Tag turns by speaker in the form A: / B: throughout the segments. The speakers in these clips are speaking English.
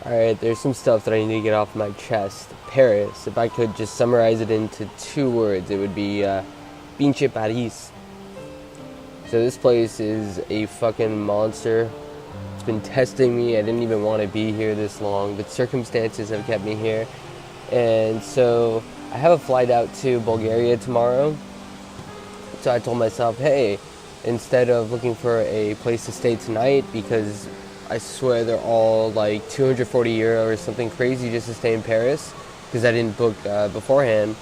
A: Alright, there's some stuff that I need to get off my chest. Paris, if I could just summarize it into 2 words, it would be Pinche Paris. So this place is a fucking monster. It's been testing me. I didn't even want to be here this long, but circumstances have kept me here. And so I have a flight out to Bulgaria tomorrow. So I told myself, hey, instead of looking for a place to stay tonight, because I swear they're all like 240 euro or something crazy just to stay in Paris, because I didn't book beforehand.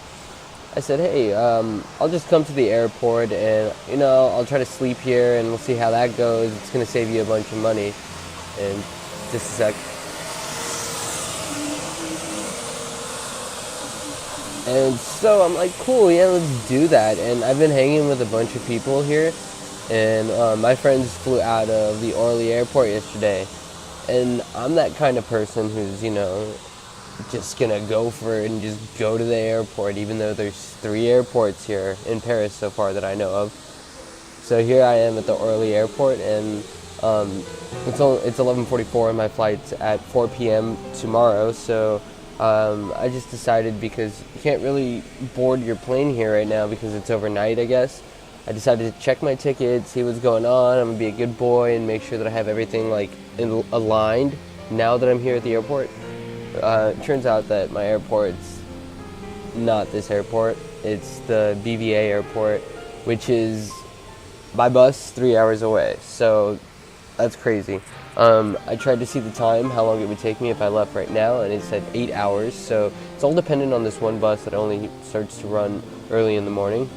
A: I said, hey, I'll just come to the airport and, I'll try to sleep here and we'll see how that goes. It's going to save you a bunch of money. And just a sec. And so I'm like, cool, yeah, let's do that. And I've been hanging with a bunch of people here. And my friends flew out of the Orly airport yesterday. And I'm that kind of person who's, just gonna go for it and just go to the airport, even though there's 3 airports here in Paris so far that I know of. So here I am at the Orly airport, and it's 11:44 and my flight's at 4 p.m. tomorrow. So I just decided, because you can't really board your plane here right now because it's overnight, I guess. I decided to check my ticket, see what's going on. I'm gonna be a good boy and make sure that I have everything aligned now that I'm here at the airport. It turns out that my airport's not this airport. It's the BVA airport, which is by bus 3 hours away. So that's crazy. I tried to see the time, how long it would take me if I left right now, and it said 8 hours. So it's all dependent on this one bus that only starts to run early in the morning.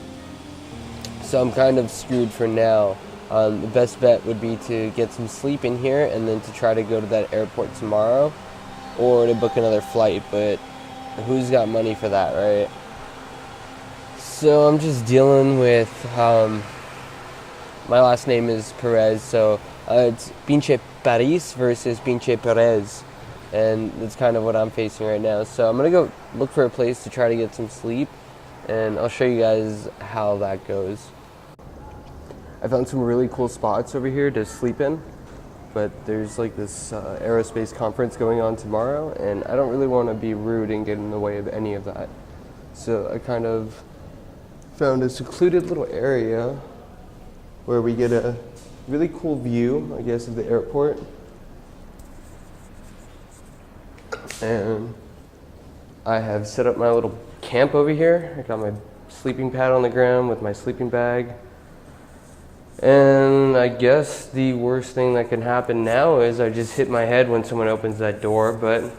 A: So I'm kind of screwed for now. The best bet would be to get some sleep in here and then to try to go to that airport tomorrow, or to book another flight, but who's got money for that, right? So I'm just dealing with, my last name is Perez, so it's Pinche Paris versus Pinche Perez, and that's kind of what I'm facing right now. So I'm gonna go look for a place to try to get some sleep, and I'll show you guys how that goes. I found some really cool spots over here to sleep in, but there's this aerospace conference going on tomorrow, and I don't really want to be rude and get in the way of any of that. So I kind of found a secluded little area where we get a really cool view, I guess, of the airport. And I have set up my little camp over here. I got my sleeping pad on the ground with my sleeping bag. And I guess the worst thing that can happen now is I just hit my head when someone opens that door, but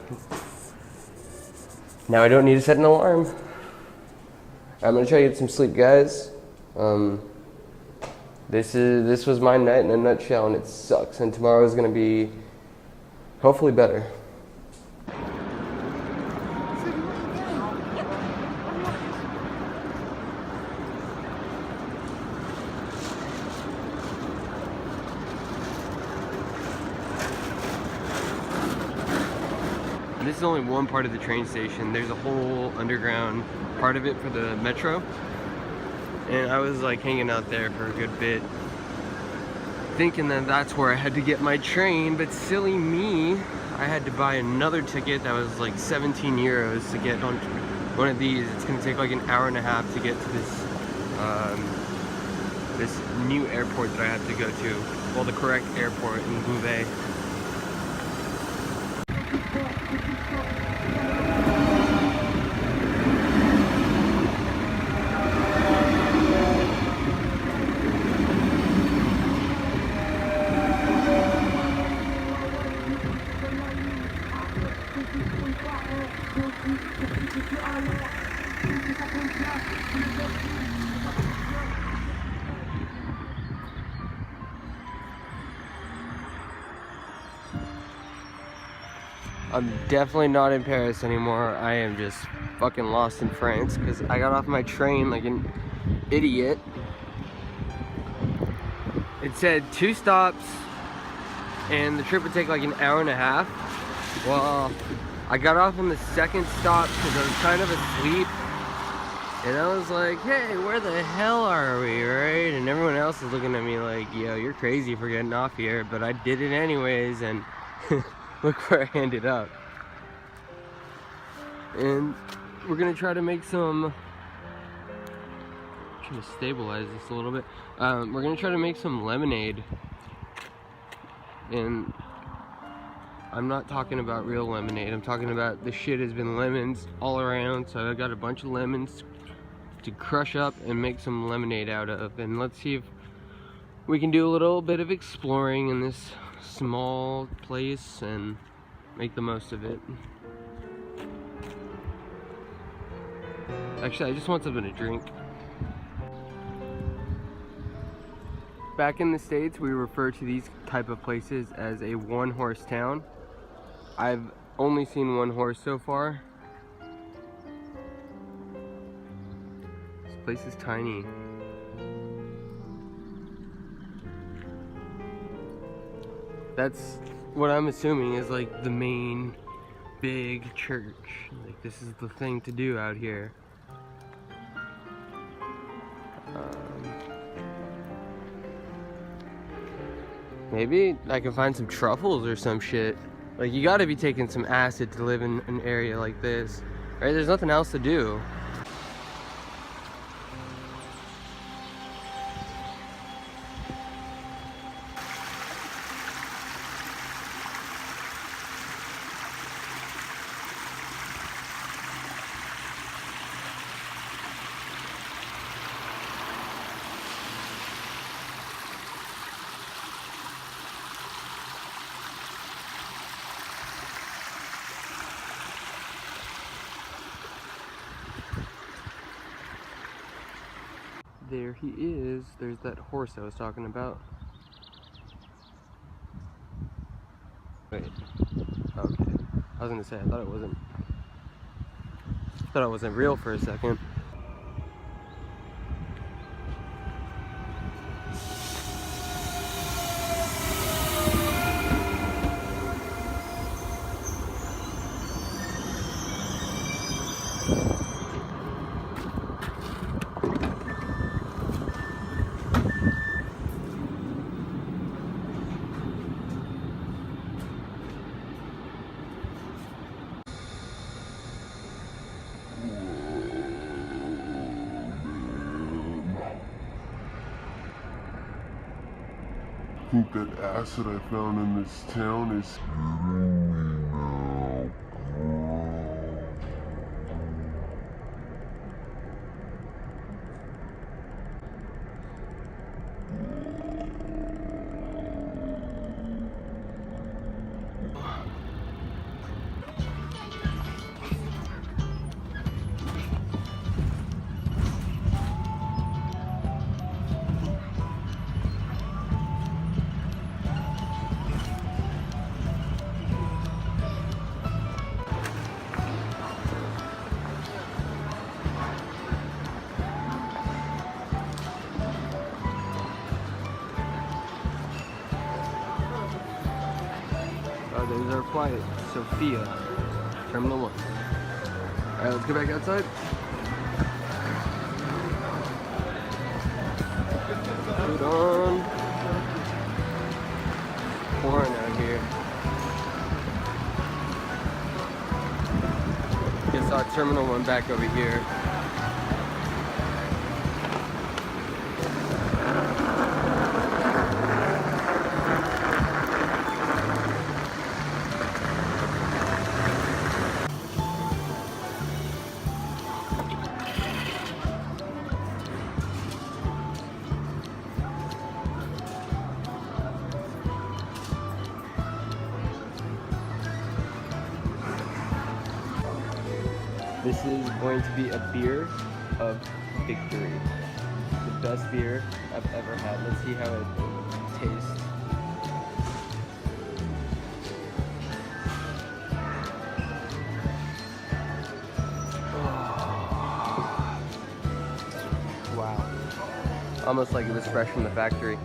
A: now I don't need to set an alarm. I'm gonna try to get some sleep, guys. This was my night in a nutshell, and it sucks, and tomorrow is gonna be hopefully better. This is only one part of the train station. There's a whole underground part of it for the metro. And I was hanging out there for a good bit, thinking that that's where I had to get my train, but silly me, I had to buy another ticket that was 17 euros to get on one of these. It's gonna take an hour and a half to get to this new airport that I have to go to. Well, the correct airport in Beauvais. I'm definitely not in Paris anymore. I am just fucking lost in France because I got off my train like an idiot. It said 2 stops and the trip would take an hour and a half. Well, I got off on the 2nd stop because I was kind of asleep. And I was like, hey, where the hell are we, right? And everyone else is looking at me like, yo, you're crazy for getting off here. But I did it anyways, and Look where I ended up. And we're gonna try to make some, trying to stabilize this a little bit. We're gonna try to make some lemonade. And I'm not talking about real lemonade. I'm talking about the shit has been lemons all around. So I got a bunch of lemons to crush up and make some lemonade out of. And let's see if we can do a little bit of exploring in this small place and make the most of it. Actually, I just want something to drink. Back in the States, we refer to these type of places as a one-horse town. I've only seen one horse so far. This place is tiny. That's what I'm assuming is like the main big church. Like this is the thing to do out here. Maybe I can find some truffles or some shit. Like, you gotta be taking some acid to live in an area like this, right? There's nothing else to do. There he is. There's that horse I was talking about. Wait. Okay. I was gonna say, I thought it wasn't real for a second.
B: I think that acid I found in this town is hitting me now, bro.
A: There's our flight, Sophia, Terminal 1. Alright, let's go back outside. Put on. Pouring out here. Guess our Terminal 1 back over here. This is going to be a beer of victory. The best beer I've ever had. Let's see how it tastes. Oh. Wow. Almost like it was fresh from the factory.